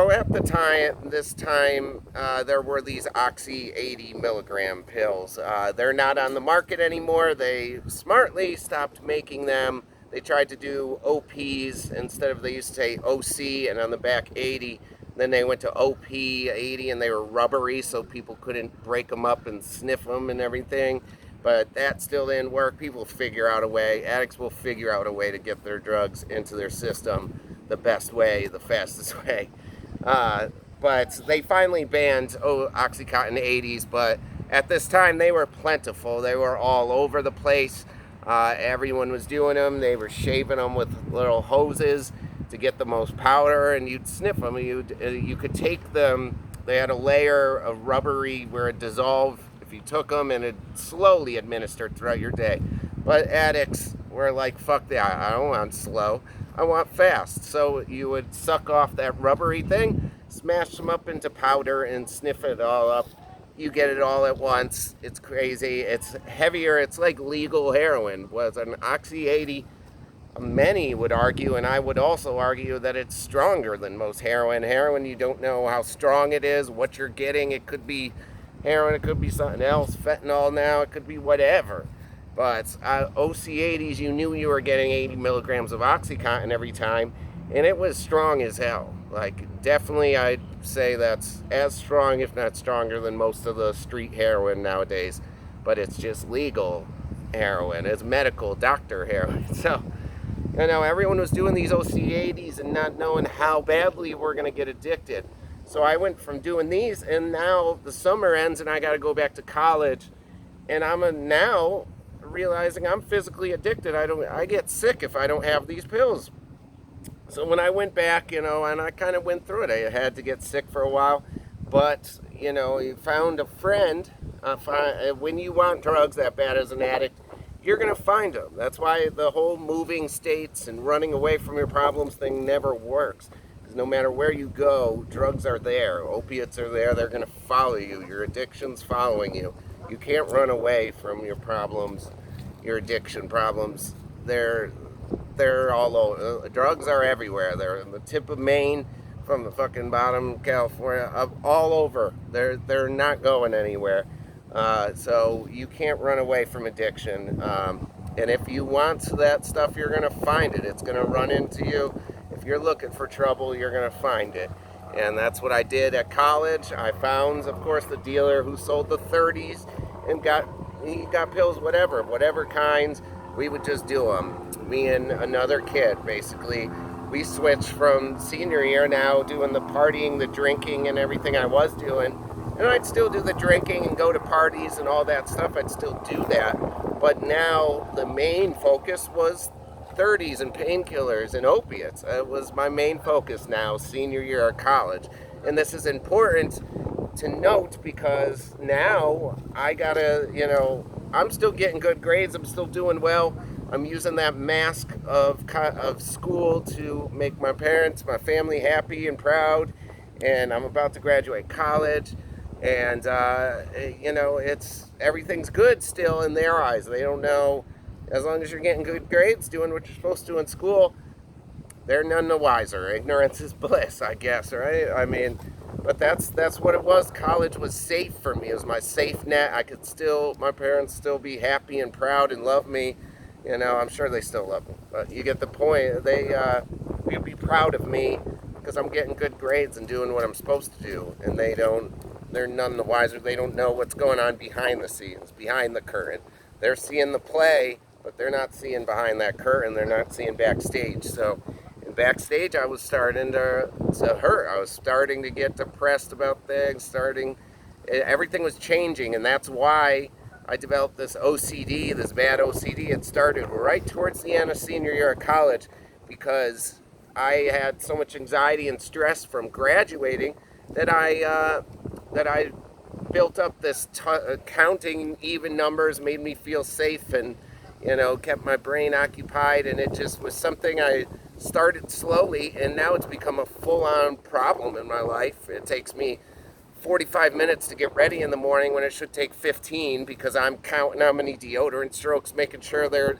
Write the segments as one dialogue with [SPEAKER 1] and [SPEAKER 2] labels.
[SPEAKER 1] So at the time, there were these Oxy 80 milligram pills. They're not on the market anymore. They smartly stopped making them. They tried to do OPs instead of, they used to say OC and on the back 80. Then they went to OP 80 and they were rubbery so people couldn't break them up and sniff them and everything. But that still didn't work. People figure out a way. Addicts will figure out a way to get their drugs into their system the best way, the fastest way. But they finally banned Oxycontin 80s, but at this time they were plentiful. They were all over the place. Everyone was doing them. They were shaving them with little hoses to get the most powder, and you'd sniff them. You could take them. They had a layer of rubbery where it dissolved if you took them, and it slowly administered throughout your day. But addicts were like, fuck that, I don't want slow, I want fast. So you would suck off that rubbery thing, smash them up into powder, and sniff it all up. You get it all at once. It's crazy. It's heavier. It's like legal heroin. Was an Oxy 80. Many would argue, and I would also argue, that it's stronger than most heroin. Heroin, you don't know how strong it is, what you're getting. It could be heroin, it could be something else, fentanyl now, it could be whatever. But OC80s, you knew you were getting 80 milligrams of Oxycontin every time, and it was strong as hell. Like, definitely I'd say that's as strong, if not stronger, than most of the street heroin nowadays. But it's just legal heroin. It's medical doctor heroin. So, you know, everyone was doing these OC80s and not knowing how badly we're going to get addicted. So I went from doing these, and now the summer ends and I got to go back to college, and I'm now realizing I'm physically addicted. I get sick if I don't have these pills. So when I went back, you know, and I kind of went through it, I had to get sick for a while, but, you know, you found a friend. When you want drugs that bad as an addict, you're going to find them. That's why the whole moving states and running away from your problems thing never works. Because no matter where you go, drugs are there. Opiates are there. They're going to follow you. Your addiction's following you. You can't run away from your problems, your addiction problems. They're all over. Drugs are everywhere. They're in the tip of Maine, from the fucking bottom of California, all over. They're not going anywhere. So you can't run away from addiction. And if you want that stuff, you're going to find it. It's going to run into you. If you're looking for trouble, you're going to find it. And that's what I did at college. I found, of course, the dealer who sold the 30s and he got pills, whatever kinds. We would just do them. Me and another kid, basically. We switched from senior year now, doing the partying, the drinking, and everything I was doing. And I'd still do the drinking and go to parties and all that stuff. I'd still do that. But now the main focus was 30s and painkillers and opiates. It was my main focus now, senior year of college. And this is important to note because now I gotta, you know, I'm still getting good grades. I'm still doing well. I'm using that mask of school to make my parents, my family happy and proud. And I'm about to graduate college. And, you know, everything's good still in their eyes. They don't know, as long as you're getting good grades, doing what you're supposed to in school, they're none the wiser. Ignorance is bliss, I guess, right? I mean, but that's what it was. College was safe for me. It was my safe net. My parents still be happy and proud and love me. You know, I'm sure they still love me. But you get the point. They'll be proud of me because I'm getting good grades and doing what I'm supposed to do. And they're none the wiser. They don't know what's going on behind the scenes, behind the curtain. They're seeing the play, but they're not seeing behind that curtain. They're not seeing backstage. So in backstage, I was starting to hurt. I was starting to get depressed about things. Everything was changing, and that's why I developed this OCD, this bad OCD. It started right towards the end of senior year of college because I had so much anxiety and stress from graduating that I built up this counting even numbers, made me feel safe, and, you know, kept my brain occupied. And it just was something I started slowly, and now it's become a full-on problem in my life. It takes me 45 minutes to get ready in the morning when it should take 15 because I'm counting how many deodorant strokes, making sure they're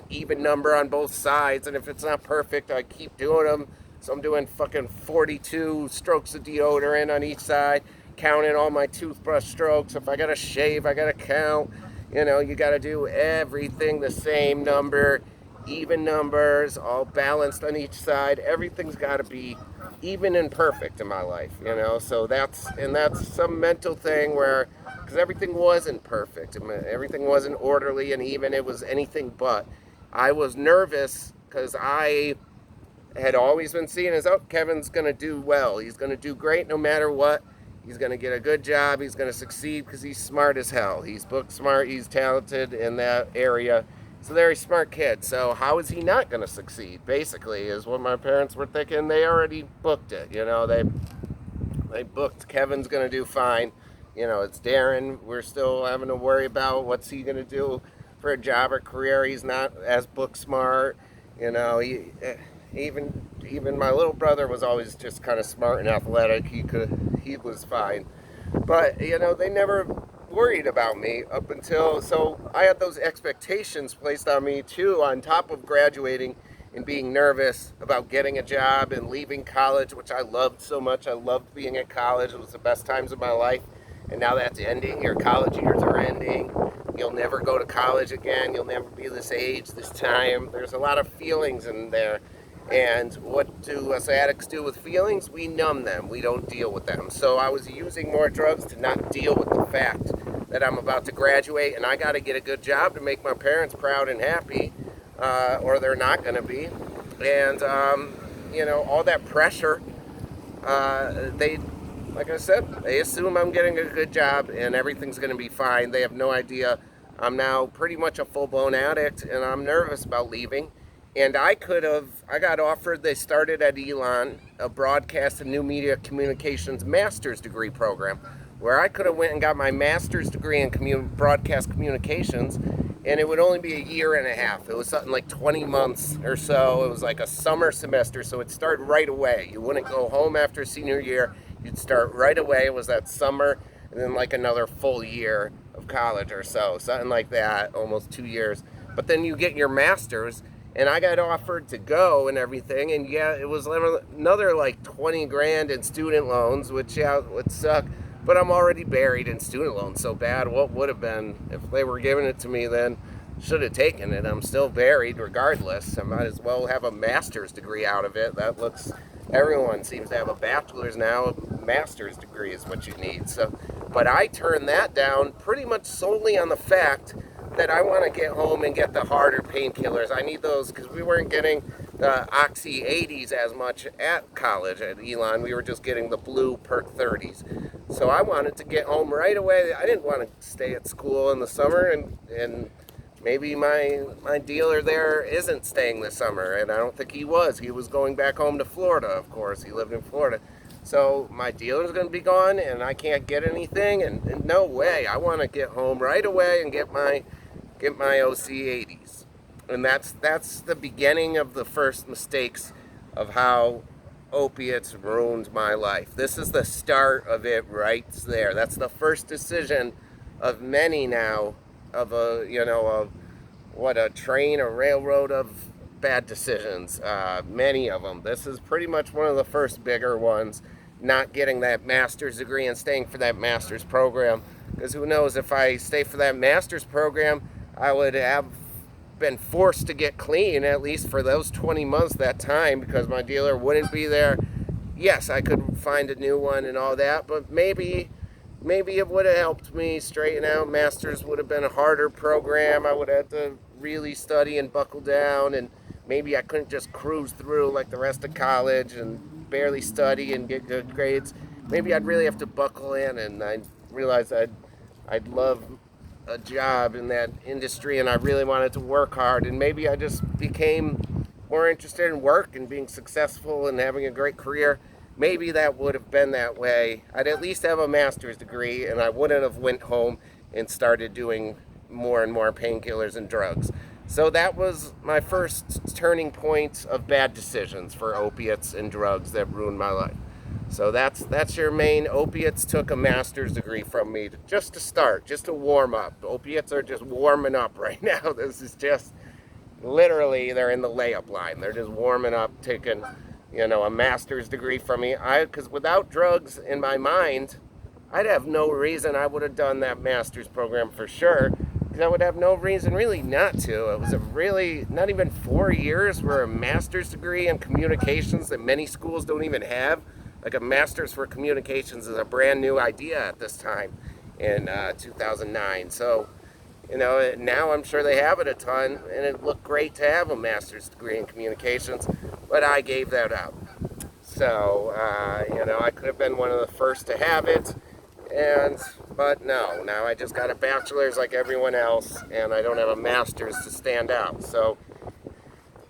[SPEAKER 1] even number on both sides. And if it's not perfect, I keep doing them So I'm doing fucking 42 strokes of deodorant on each side, counting all my toothbrush strokes. If I gotta shave, I gotta count. You know, you gotta do everything the same number, even numbers, all balanced on each side. Everything's gotta be even and perfect in my life, you know. So that's some mental thing where, because everything wasn't perfect, everything wasn't orderly and even. It was anything but. I was nervous because I had always been seen as, oh, Kevin's going to do well. He's going to do great no matter what. He's going to get a good job. He's going to succeed because he's smart as hell. He's book smart. He's talented in that area. He's a very smart kid. So how is he not going to succeed, basically, is what my parents were thinking. They already booked it. You know, they booked Kevin's going to do fine. You know, it's Darren. We're still having to worry about what's he going to do for a job or career. He's not as book smart. You know, even my little brother was always just kind of smart and athletic. He was fine. But, you know, they never worried about me up until, so I had those expectations placed on me too, on top of graduating and being nervous about getting a job and leaving college, which I loved so much. I loved being at college. It was the best times of my life. And now that's ending. Your college years are ending. You'll never go to college again. You'll never be this age, this time. There's a lot of feelings in there. And what do us addicts do with feelings? We numb them. We don't deal with them. So I was using more drugs to not deal with the fact that I'm about to graduate and I got to get a good job to make my parents proud and happy, or they're not going to be. And, you know, all that pressure, like I said, they assume I'm getting a good job and everything's going to be fine. They have no idea I'm now pretty much a full-blown addict and I'm nervous about leaving. And I got offered, they started at Elon, a broadcast and new media communications master's degree program, where I could have went and got my master's degree in broadcast communications, and it would only be a year and a half. It was something like 20 months or so. It was like a summer semester, so it'd start right away. You wouldn't go home after senior year. You'd start right away. It was that summer, and then like another full year of college or so, something like that, almost 2 years. But then you get your master's, and I got offered to go and everything, and yeah, it was another like 20 grand in student loans, which yeah, would suck, but I'm already buried in student loans so bad. What would have been if they were giving it to me then? Should have taken it. I'm still buried regardless. I might as well have a master's degree out of it. Everyone seems to have a bachelor's now. A master's degree is what you need. So, but I turned that down pretty much solely on the fact that I want to get home and get the harder painkillers. I need those because we weren't getting the Oxy 80s as much at college at Elon. We were just getting the blue Perk 30s. So I wanted to get home right away. I didn't want to stay at school in the summer, and maybe my dealer there isn't staying this summer, and I don't think he was. He was going back home to Florida, of course. He lived in Florida. So my dealer's going to be gone, and I can't get anything, and no way. I want to get home right away and get my OC 80s. And that's the beginning of the first mistakes of how opiates ruined my life. This is the start of it right there. That's the first decision of many now, of a train, a railroad of bad decisions. Many of them. This is pretty much one of the first bigger ones, not getting that master's degree and staying for that master's program. Because who knows, if I stay for that master's program, I would have been forced to get clean at least for those 20 months that time, because my dealer wouldn't be there. Yes, I could find a new one and all that, but maybe it would have helped me straighten out. Master's would have been a harder program. I would have to really study and buckle down, and maybe I couldn't just cruise through like the rest of college and barely study and get good grades. Maybe I'd really have to buckle in, and I realized I'd love a job in that industry, and I really wanted to work hard, and maybe I just became more interested in work and being successful and having a great career. Maybe that would have been that way. I'd at least have a master's degree, and I wouldn't have went home and started doing more and more painkillers and drugs. So that was my first turning point of bad decisions for opiates and drugs that ruined my life. So that's your main. Opiates took a master's degree from me just to start, just to warm up. Opiates are just warming up right now. This is just literally, they're in the layup line. They're just warming up, taking a master's degree from me. Because without drugs in my mind, I'd have no reason. I would have done that master's program for sure, because I would have no reason really not to. It was a really, not even 4 years for a master's degree in communications that many schools don't even have. Like a master's for communications is a brand new idea at this time in 2009. So, now I'm sure they have it a ton, and it looked great to have a master's degree in communications, but I gave that up. So, I could have been one of the first to have it, but no, now I just got a bachelor's like everyone else, and I don't have a master's to stand out. So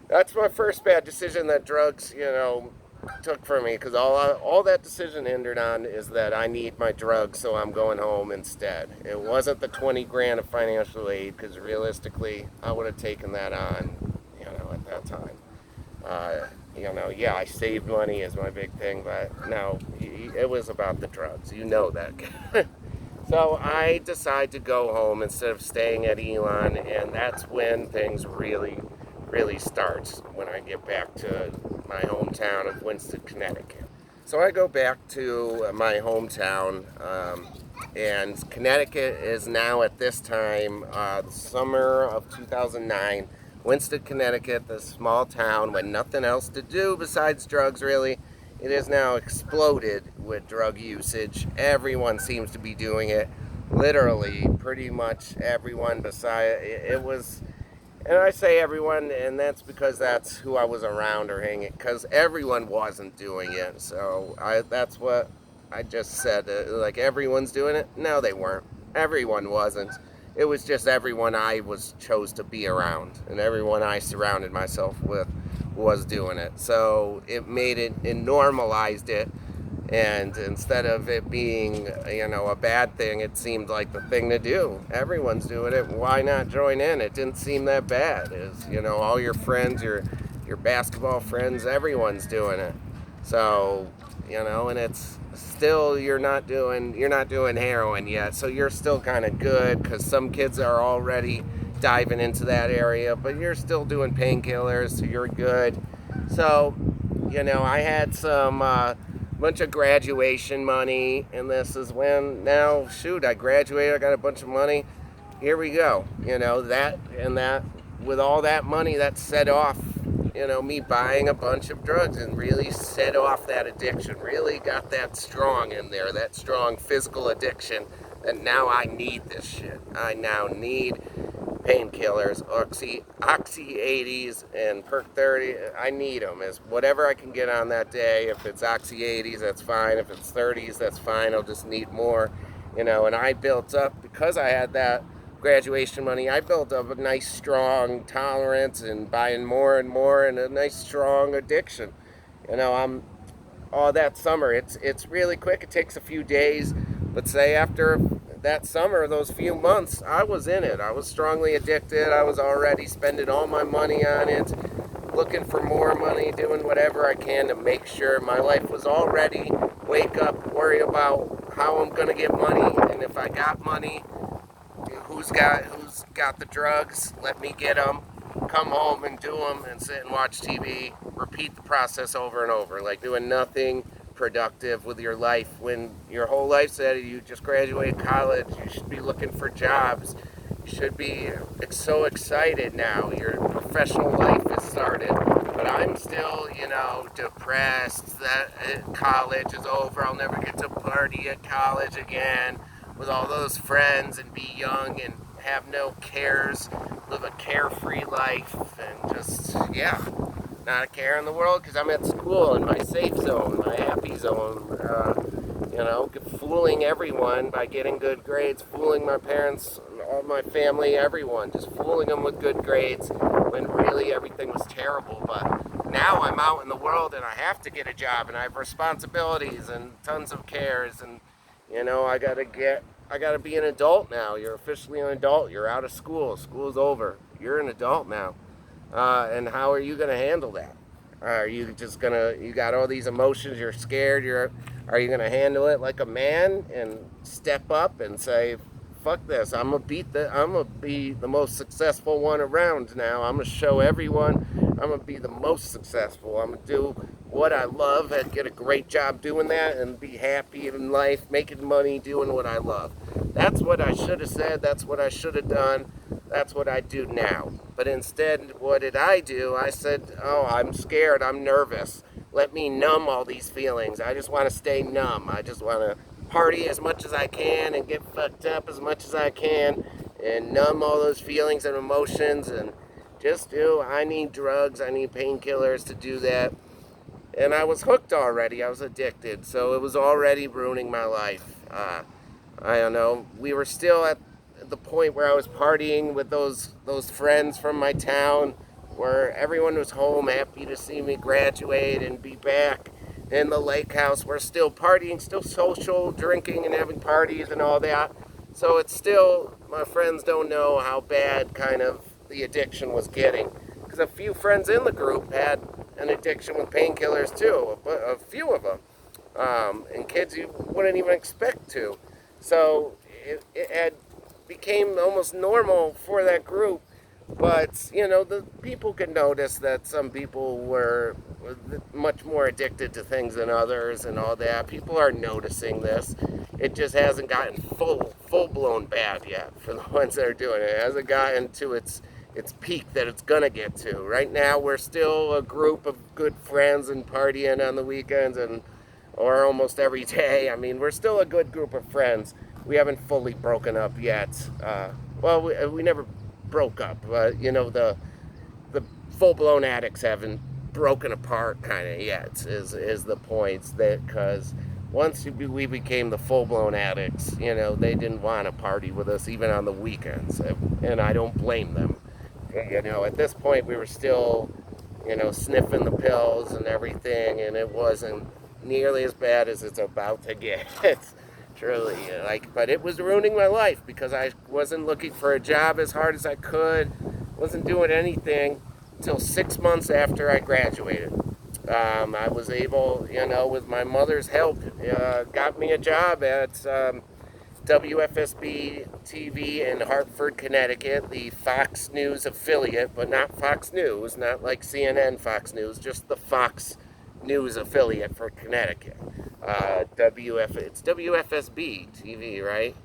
[SPEAKER 1] that's my first bad decision that drugs, took from me, because all that decision hindered on is that I need my drugs, so I'm going home instead. It wasn't the 20 grand of financial aid, because realistically, I would have taken that on, at that time. I saved money is my big thing, but no, it was about the drugs. You know that. So I decided to go home instead of staying at Elon, and that's when things really, really starts, when I get back to my hometown of Winston, Connecticut. So I go back to my hometown, and Connecticut is now at this time, the summer of 2009, Winston, Connecticut, the small town with nothing else to do besides drugs, really. It has now exploded with drug usage. Everyone seems to be doing it. Literally, pretty much everyone and I say everyone, and that's because that's who I was around or hanging, because everyone wasn't doing it. So that's what I just said. Like, everyone's doing it? No, they weren't. Everyone wasn't. It was just everyone I chose to be around, and everyone I surrounded myself with was doing it. So it normalized it, and instead of it being, a bad thing, it seemed like the thing to do. Everyone's doing it. Why not join in? It didn't seem that bad. All your friends, your basketball friends, everyone's doing it. So, and it's still, you're not doing heroin yet, so you're still kind of good, because some kids are already diving into that area, but you're still doing painkillers, so you're good. So, I had some bunch of graduation money, and this is when, now, shoot, I graduated, I got a bunch of money, here we go. That with all that money, that set off, me buying a bunch of drugs, and really set off that addiction, really got that strong in there, that strong physical addiction, and now I need this shit. I now need painkillers, Oxy 80s and Perk 30. I need them as whatever I can get on that day. If it's Oxy 80s, that's fine. If it's 30s, that's fine. I'll just need more, and I built up, because I had that graduation money, I built up a nice strong tolerance and buying more and more, and a nice strong addiction. I'm all that summer, it's really quick. It takes a few days, but say after that summer, those few months, I was in it. I was strongly addicted. I was already spending all my money on it, looking for more money, doing whatever I can to make sure my life was all ready. Wake up, worry about how I'm gonna get money, and if I got money, who's got the drugs, let me get them, come home and do them, and sit and watch TV, repeat the process over and over, like doing nothing productive with your life, when your whole life said you just graduated college, you should be looking for jobs, you should be so excited now, your professional life has started. But I'm still, depressed that college is over, I'll never get to party at college again with all those friends and be young and have no cares, live a carefree life, and just, not a care in the world, because I'm at school in my safe zone, my happy zone, fooling everyone by getting good grades, fooling my parents, all my family, everyone, just fooling them with good grades, when really everything was terrible. But now I'm out in the world, and I have to get a job, and I have responsibilities and tons of cares, and I gotta be an adult now. You're officially an adult. You're out of school. School's over. You're an adult now. And how are you gonna handle that? Are you just you got all these emotions, you're scared, are you gonna handle it like a man and step up and say, fuck this, I'm gonna be the most successful one around now. I'm gonna show everyone I'm gonna be the most successful. I'm gonna do what I love and get a great job doing that and be happy in life, making money, doing what I love. That's what I should have said. That's what I should have done. That's what I do now. But instead, what did I do? I said, oh, I'm scared. I'm nervous. Let me numb all these feelings. I just want to stay numb. I just want to party as much as I can and get fucked up as much as I can and numb all those feelings and emotions and just do. I need drugs. I need painkillers to do that. And I was hooked already. I was addicted. So it was already ruining my life. I don't know. We were still at the point where I was partying with those friends from my town, where everyone was home, happy to see me graduate and be back in the lake house. We're still partying, still social, drinking and having parties and all that. So it's still, my friends don't know how bad kind of the addiction was getting. Because a few friends in the group had an addiction with painkillers too, a few of them. And kids you wouldn't even expect to. So it had became almost normal for that group. But, you know, the people could notice that some people were much more addicted to things than others and all that. People are noticing this. It just hasn't gotten full-blown bad yet for the ones that are doing it. It hasn't gotten to its peak that it's going to get to. Right now, we're still a group of good friends and partying on the weekends or almost every day. I mean, we're still a good group of friends. We haven't fully broken up yet. We never broke up. You know, the full-blown addicts haven't broken apart kind of yet is the point. That because once we became the full-blown addicts, you know, they didn't want to party with us even on the weekends, and I don't blame them. You know, at this point we were still, you know, sniffing the pills and everything, and it wasn't nearly as bad as it's about to get. Truly, but it was ruining my life because I wasn't looking for a job as hard as I could, wasn't doing anything until 6 months after I graduated. I was able, you know, with my mother's help, got me a job at WFSB TV in Hartford, Connecticut, the Fox News affiliate, but not Fox News, not like CNN Fox News, just the Fox News affiliate for Connecticut. It's WFSB TV, right?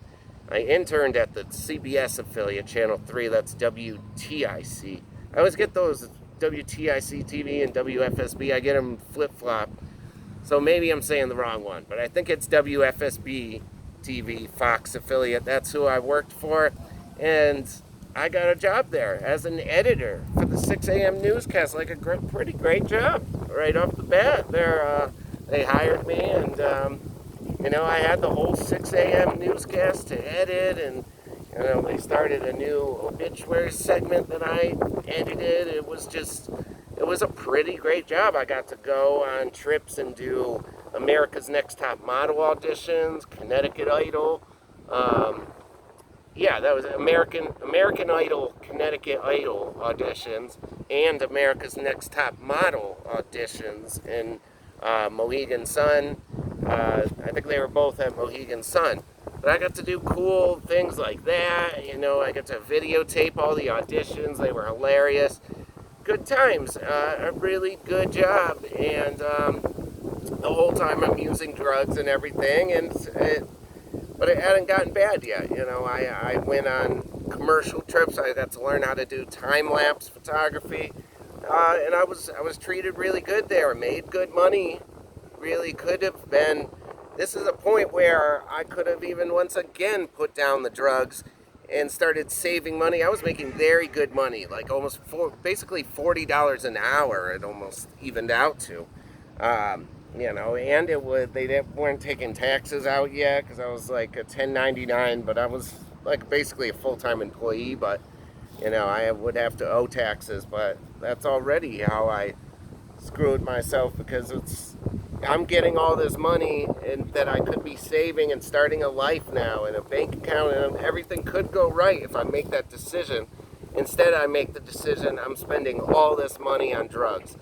[SPEAKER 1] I interned at the CBS affiliate, Channel 3, that's WTIC. I always get those WTIC TV and WFSB, I get them flip-flop. So maybe I'm saying the wrong one, but I think it's WFSB TV, Fox affiliate. That's who I worked for, and I got a job there as an editor for the 6 a.m. newscast, like a pretty great job right off the bat. They hired me, and you know, I had the whole 6 a.m. newscast to edit, and you know, they started a new obituary segment that I edited. It was a pretty great job. I got to go on trips and do America's Next Top Model auditions, Connecticut Idol. That was American Idol, Connecticut Idol auditions, and America's Next Top Model auditions in Mohegan Sun. I think they were both at Mohegan Sun. But I got to do cool things like that. You know, I got to videotape all the auditions. They were hilarious. Good times. A really good job. And the whole time I'm using drugs and everything. But it hadn't gotten bad yet. You know, I went on commercial trips. I got to learn how to do time-lapse photography. And I was treated really good there. Made good money. Really could have been. This is a point where I could have even once again put down the drugs and started saving money. I was making very good money, like almost basically $40 an hour. It almost evened out to, you know. And they weren't taking taxes out yet because I was like a 1099, but I was like basically a full-time employee. But you know, I would have to owe taxes. But that's already how I screwed myself because I'm getting all this money and that I could be saving and starting a life now and a bank account, and everything could go right if I make that decision. Instead, I make the decision I'm spending all this money on drugs.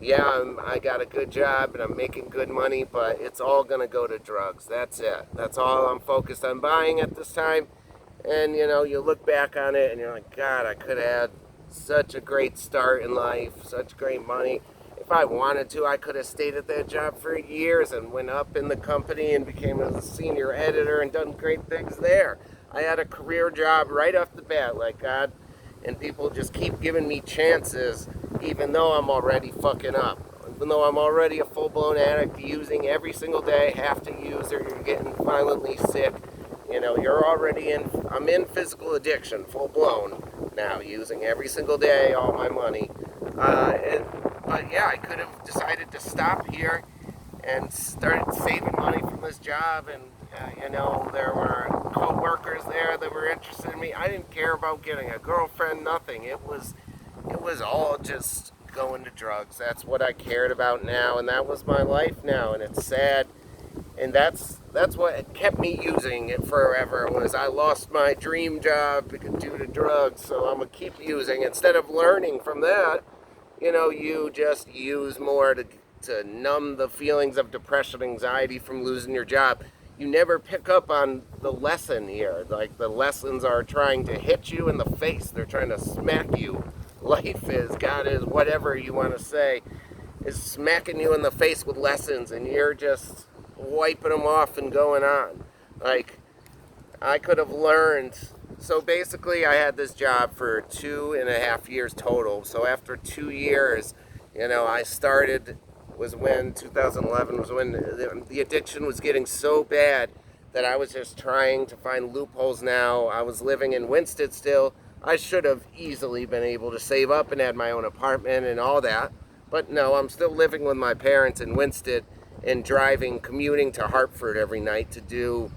[SPEAKER 1] Yeah, I got a good job and I'm making good money, but it's all going to go to drugs. That's it. That's all I'm focused on buying at this time. And, you know, you look back on it and you're like, God, I could have had such a great start in life, such great money. If if I wanted to, I could have stayed at that job for years and went up in the company and became a senior editor and done great things there. I had a career job right off the bat, like God, and people just keep giving me chances, even though I'm already fucking up. Even though I'm already a full-blown addict, using every single day, have to use, or you're getting violently sick. You know, you're already in, I'm in physical addiction, full-blown now, using every single day, all my money. But yeah, I could have decided to stop here and started saving money from this job, and you know, there were co-workers there that were interested in me. I didn't care about getting a girlfriend, nothing. It was all just going to drugs. That's what I cared about now, and that was my life now, and it's sad. And that's what kept me using it forever, was I lost my dream job due to drugs, so I'm gonna keep using. Instead of learning from that, you know, you just use more to numb the feelings of depression, anxiety from losing your job. You never pick up on the lesson here. Like, the lessons are trying to hit you in the face. They're trying to smack you. Life is, God is, whatever you want to say, is smacking you in the face with lessons, and you're just wiping them off and going on. Like, I could have learned. So basically, I had this job for 2.5 years total. So after 2 years, you know, I started, was when 2011 was when the addiction was getting so bad that I was just trying to find loopholes now. I was living in Winston still. I should have easily been able to save up and had my own apartment and all that. But no, I'm still living with my parents in Winston and commuting to Hartford every night to do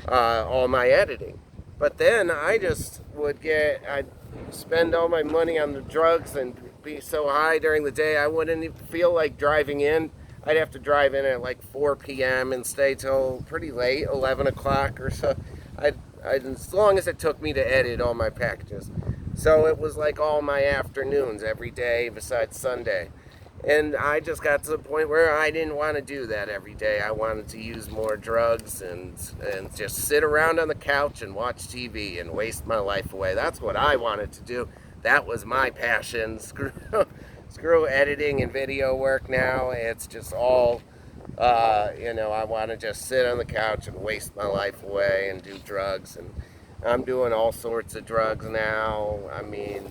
[SPEAKER 1] all my editing. But then I just I'd spend all my money on the drugs and be so high during the day, I wouldn't even feel like driving in. I'd have to drive in at like 4 p.m. and stay till pretty late, 11 o'clock or so. As long as it took me to edit all my packages. So it was like all my afternoons every day besides Sunday. And I just got to the point where I didn't want to do that every day. I wanted to use more drugs and just sit around on the couch and watch TV and waste my life away. That's what I wanted to do. That was my passion. Screw editing and video work now. It's just all, you know, I want to just sit on the couch and waste my life away and do drugs. And I'm doing all sorts of drugs now. I mean,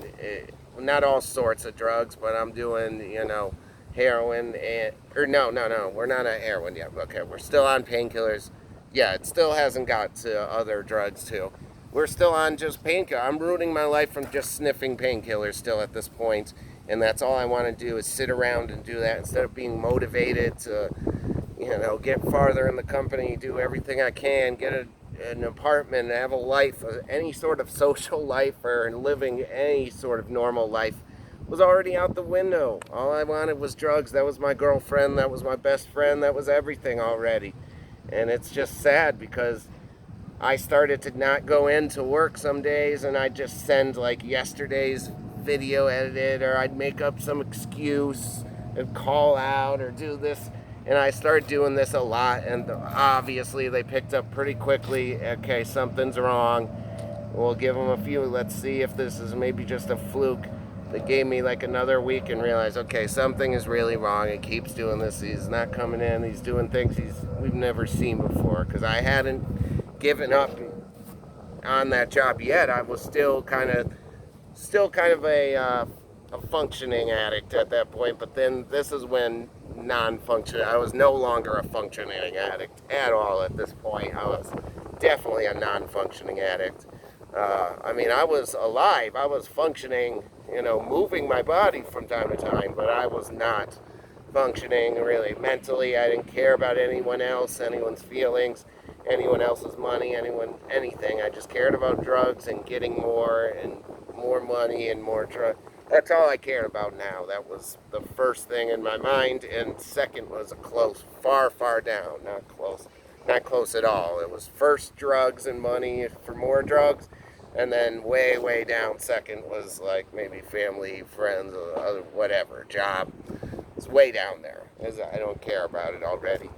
[SPEAKER 1] not all sorts of drugs, but I'm doing, you know, heroin no, we're not on heroin yet. Okay, we're still on painkillers. Yeah, it still hasn't got to other drugs too. We're still on just painkillers. I'm ruining my life from just sniffing painkillers still at this point, and that's all I want to do is sit around and do that instead of being motivated to, you know, get farther in the company, do everything I can, get an apartment, have a life, any sort of social life, or living any sort of normal life was already out the window. All I wanted was drugs. That was my girlfriend, that was my best friend, that was everything already. And it's just sad because I started to not go into work some days, and I'd just send like yesterday's video edited, or I'd make up some excuse and call out or do this. And I started doing this a lot, and obviously they picked up pretty quickly. Okay, something's wrong. We'll give them a few. Let's see if this is maybe just a fluke. They gave me like another week and realized, okay, something is really wrong. He keeps doing this. He's not coming in. He's doing things we've never seen before. Because I hadn't given up on that job yet. I was still kind of a functioning addict at that point. But then this is when non-functioning. I was no longer a functioning addict at all at this point. I was definitely a non-functioning addict. I mean, I was alive. I was functioning, you know, moving my body from time to time, but I was not functioning really mentally. I didn't care about anyone else, anyone's feelings, anyone else's money, anything. I just cared about drugs and getting more and more money and more drugs. That's all I cared about now. That was the first thing in my mind, and second was a close, far, far down. Not close at all. It was first drugs and money for more drugs, and then way, way down second was like maybe family, friends, whatever, job. It's way down there, as I don't care about it already.